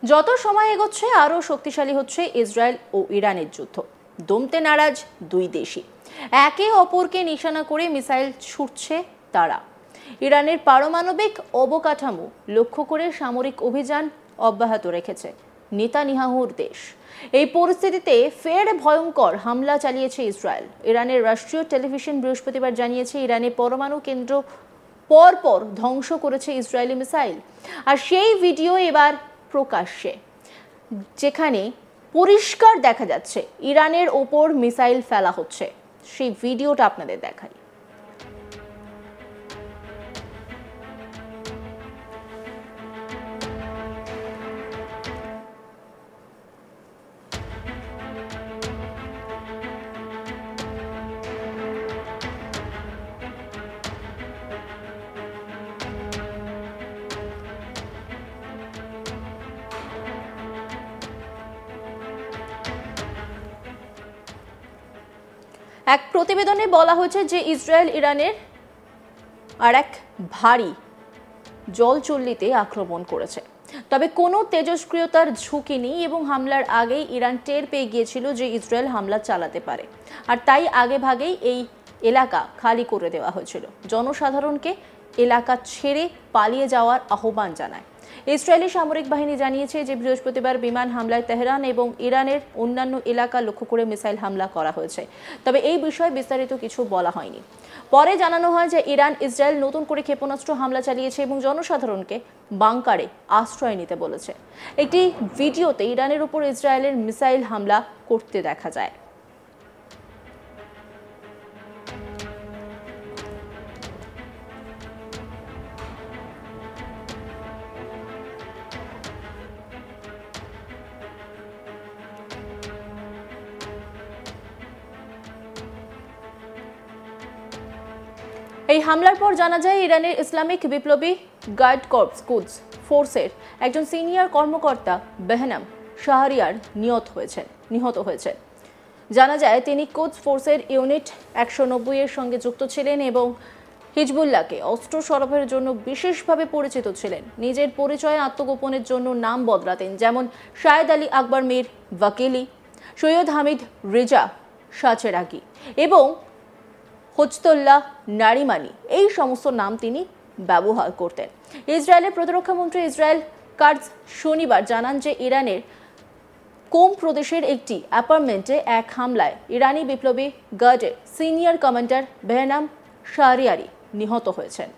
যত সময় এগোচ্ছে আরও শক্তিশালী হচ্ছে ইসরায়েল ও ইরানের যুদ্ধ। দমতে নারাজ দুই দেশই, একে অপরকে নিশানা করে মিসাইল ছুটছে তারা। ইরানের পারমাণবিক অবকাঠামো লক্ষ্য করে সামরিক অভিযান অব্যাহত রেখেছে নেতানিয়াহুর দেশ। এই পরিস্থিতিতে ফের ভয়ঙ্কর হামলা চালিয়েছে ইসরায়েল। ইরানের রাষ্ট্রীয় টেলিভিশন বৃহস্পতিবার জানিয়েছে ইরানের পরমাণু কেন্দ্র পরপর ধ্বংস করেছে ইসরায়েলি মিসাইল। আর সেই ভিডিও এবার প্রকাশ্যে, যেখানে পরিষ্কার দেখা যাচ্ছে ইরানের ওপর মিসাইল ফেলা হচ্ছে। সেই ভিডিওটা আপনাদের দেখাই। এক প্রতিবেদনে বলা হয়েছে যে ইসরায়েল ইরানের আর এক ভারী জলচুল্লিতে আক্রমণ করেছে, তবে কোনো তেজস্ক্রিয়তার ঝুঁকি নেই এবং হামলার আগেই ইরান টের পেয়ে গিয়েছিল যে ইসরায়েল হামলা চালাতে পারে, আর তাই আগে ভাগেই এই এলাকা খালি করে দেওয়া হয়েছিল। জনসাধারণকে এলাকা ছেড়ে পালিয়ে যাওয়ার আহ্বান জানায়। ইসরায়েলি সামরিক বাহিনী জানিয়েছে যে বৃহস্পতিবার বিমান হামলায় তেহরান এবং ইরানের অন্যান্য এলাকা লক্ষ্য করে মিসাইল হামলা করা হয়েছে, তবে এই বিষয়ে বিস্তারিত কিছু বলা হয়নি। পরে জানানো হয় যে ইরান ইসরায়েল নতুন করে ক্ষেপণাস্ত্র হামলা চালিয়েছে এবং জনসাধারণকে বাংকারে আশ্রয় নিতে বলেছে। একটি ভিডিওতে ইরানের উপর ইসরায়েলের মিসাইল হামলা করতে দেখা যায়। এই হামলার পর জানা যায় ইরানের ইসলামিক বিপ্লবী গার্ড কর্পস কুদস ফোর্সের একজন সিনিয়র কর্মকর্তা বেহনাম শাহরিয়ার নিহত হয়েছেন। জানা যায় তিনি কুদস ফোর্সের ইউনিট 190 এর সঙ্গে যুক্ত ছিলেন এবং হিজবুল্লাহকে অস্ত্র সরবরাহের জন্য বিশেষভাবে পরিচিত ছিলেন। নিজের পরিচয়ে আত্মগোপনের জন্য নাম বদলাতেন, যেমন শাহেদ আলী আকবর মীর ওয়াকিলি, সৈয়দ হামিদ রেজা শাচেরাগি এবং হজতুল্লাহ নারিমানি, এই সমস্ত নাম তিনি ব্যবহার করতেন। ইসরায়েলের প্রতিরক্ষা মন্ত্রী ইসরায়েল কাটজ শনিবার জানান যে ইরানের কোম প্রদেশের একটি অ্যাপার্টমেন্টে এক হামলায় ইরানি বিপ্লবী গার্ডের সিনিয়র কমান্ডার বেহনাম শাহরিয়ারি নিহত হয়েছেন।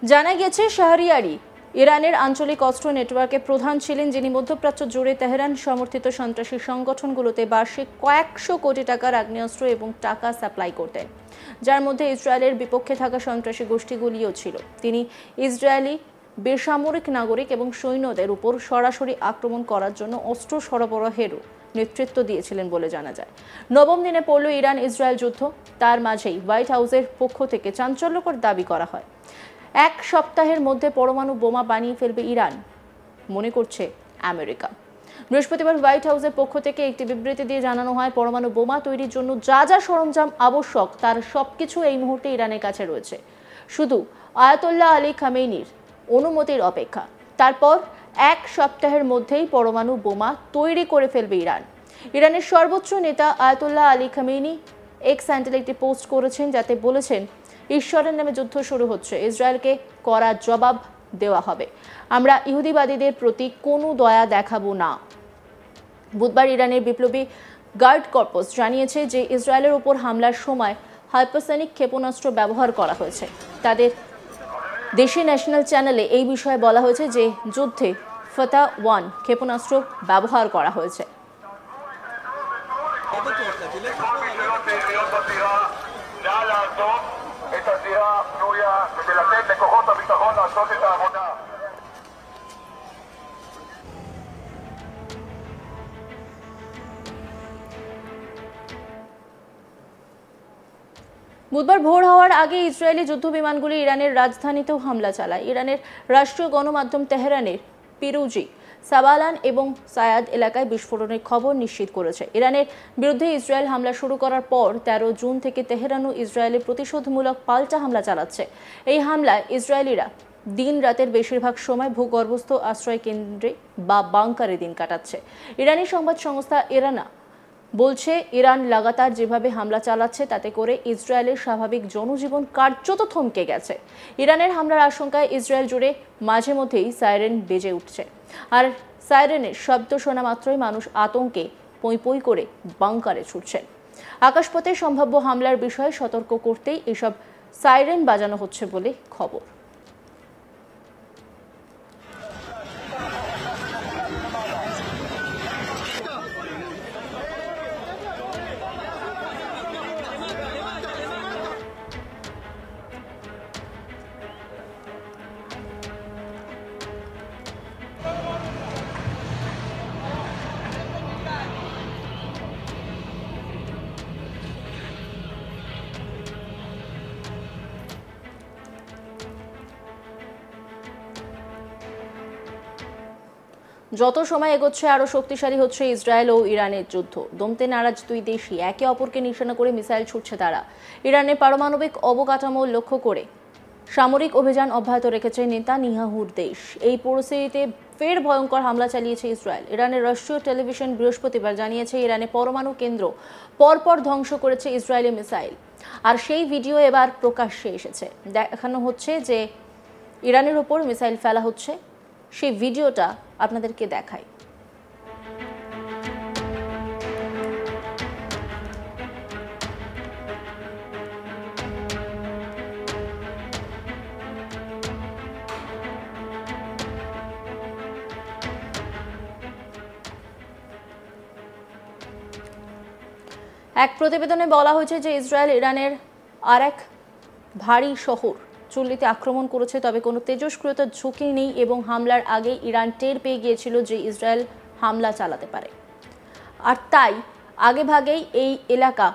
জানা গেছে শাহরিয়ারি ইরানের আঞ্চলিক অস্ত্র নেটওয়ার্কের প্রধান ছিলেন, যিনি মধ্যপ্রাচ্য জুড়ে তেহরান সমর্থিত সন্ত্রাসী সংগঠনগুলোতে বার্ষিক কয়েকশো কোটি টাকার আগ্নেয়াস্ত্র এবং টাকা সাপ্লাই করতেন, যার মধ্যে ইসরায়েলের বিপক্ষে থাকা সন্ত্রাসী গোষ্ঠীগুলিও ছিল। তিনি ইসরায়েলি বেসামরিক নাগরিক এবং সৈন্যদের উপর সরাসরি আক্রমণ করার জন্য অস্ত্র সরবরাহেরও নেতৃত্ব দিয়েছিলেন বলে জানা যায়। নবম দিনে পড়ল ইরান ইসরায়েল যুদ্ধ। তার মাঝেই হোয়াইট হাউসের পক্ষ থেকে চাঞ্চল্যকর দাবি করা হয়, এক সপ্তাহের মধ্যে পরমাণু বোমা বানিয়ে ফেলবে ইরান, মনে করছে আমেরিকা। বৃহস্পতিবার হোয়াইট হাউসের পক্ষ থেকে একটি বিবৃতি দিয়ে জানানো হয়, পরমাণু বোমা তৈরির জন্য যা যা সরঞ্জাম আবশ্যক তার সবকিছু এই মুহূর্তে ইরানের কাছে রয়েছে, শুধু আয়াতুল্লাহ আলী খামেনির অনুমতির অপেক্ষা। তারপর এক সপ্তাহের মধ্যেই পরমাণু বোমা তৈরি করে ফেলবে ইরান। ইরানের সর্বোচ্চ নেতা আয়াতুল্লাহ আলী খামেনি এক্স হ্যান্ডেলে একটি পোস্ট করেছেন, যাতে বলেছেন, ঈশ্বরের নামে যুদ্ধ শুরু হচ্ছে, ইসরায়েলকে কড়া জবাব দেওয়া হবে, আমরা ইহুদিবাদীদের প্রতি কোনো দয়া দেখাবো না। বুধবার ইরানের বিপ্লবী গার্ড কর্পস জানিয়েছে যে ইসরায়েলের উপর হামলার সময় হাইপারসনিক ক্ষেপণাস্ত্র ব্যবহার করা হয়েছে। তাদের দেশি ন্যাশনাল চ্যানেলে এই বিষয়ে বলা হয়েছে যে যুদ্ধে ফাতা 1 ক্ষেপণাস্ত্র ব্যবহার করা হয়েছে। את הזירה הפנויה כדי לתת לכוחות הביטחון לעשות את העבודה. বুধবার ভোর হওয়ার আগে ইসরায়েলি যুদ্ধ বিমানগুলি ইরানের রাজধানীতেও হামলা চালায়। ইরানের রাষ্ট্রীয় গণমাধ্যম তেহরানের পিরুজি, সাবালান এবং সায়াদ এলাকায় বিস্ফোরণের খবর নিশ্চিত করেছে। ইরানের বিরুদ্ধে ইসরায়েল হামলা শুরু করার পর 13 জুন থেকে তেহরানও ইসরায়েলে প্রতিশোধমূলক পাল্টা হামলা চালাচ্ছে। এই হামলায় ইসরায়েলিরা দিন রাতের বেশিরভাগ সময় ভূগর্ভস্থ আশ্রয় কেন্দ্রে বা বাংকারে দিন কাটাচ্ছে। ইরানি সংবাদ সংস্থা ইরানা বলছে, ইরান লাগাতার যেভাবে হামলা চালাচ্ছে তাতে করে ইসরায়েলের স্বাভাবিক জনজীবন কার্যত থমকে গেছে। ইরানের হামলার আশঙ্কায় ইসরায়েল জুড়ে মাঝে মধ্যেই সাইরেন বেজে উঠছে, আর সাইরেনের শব্দ শোনা মাত্রই মানুষ আতঙ্কে পই পই করে বাংকারে ছুটছে। আকাশপথে সম্ভাব্য হামলার বিষয়ে সতর্ক করতেই এসব সাইরেন বাজানো হচ্ছে বলে খবর। যত সময় এগোচ্ছে আরও শক্তিশালী হচ্ছে ইসরায়েল ও ইরানের যুদ্ধ। দমতে নারাজ দুই দেশই একে অপরকে নিশানা করে মিসাইল ছুটছে তারা। ইরানের পারমাণবিক অবকাঠামো লক্ষ্য করে সামরিক অভিযান অব্যাহত রেখেছে নেতানিয়াহুর দেশ। এই পরিস্থিতিতে ফের ভয়ঙ্কর হামলা চালিয়েছে ইসরায়েল। ইরানের রাষ্ট্রীয় টেলিভিশন বৃহস্পতিবার জানিয়েছে, ইরানে পরমাণু কেন্দ্র পরপর ধ্বংস করেছে ইসরায়েলি মিসাইল। আর সেই ভিডিও এবার প্রকাশ্যে এসেছে। দেখানো হচ্ছে যে ইরানের ওপর মিসাইল ফেলা হচ্ছে। সেই ভিডিওটা আপনাদেরকে দেখাই। এক প্রতিবেদনে বলা হয়েছে যে ইসরায়েল ইরানের আরেক ভারী শহর চুল্লিতে আক্রমণ করেছে, তবে কোনো তেজস্ক্রিয়তার ঝুঁকি নেই এবং হামলার আগে ইরান টের পেয়ে গিয়েছিল যে ইসরায়েল হামলা চালাতে পারে, আর তাই আগেভাগেই এই এলাকা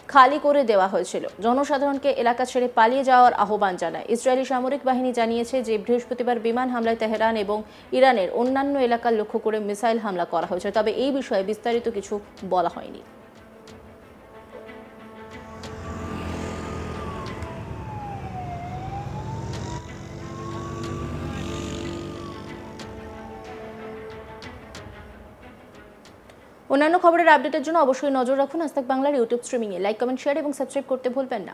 খালি করে দেওয়া হয়েছিল। জনসাধারণকে এলাকা ছেড়ে পালিয়ে যাওয়ার আহ্বান জানায়। ইসরায়েলি সামরিক বাহিনী জানিয়েছে যে বৃহস্পতিবার বিমান হামলায় তেহরান এবং ইরানের অন্যান্য এলাকা লক্ষ্য করে মিসাইল হামলা করা হয়েছে, তবে এই বিষয়ে বিস্তারিত কিছু বলা হয়নি। অন্যান্য খবরের আপডেটের জন্য অবশ্যই নজর রাখুন আজ তাক বাংলার ইউটিউব স্ট্রিমিংয়ে। লাইক, কমেন্ট, শেয়ার এবং সাবস্ক্রাইব করতে ভুলবেন না।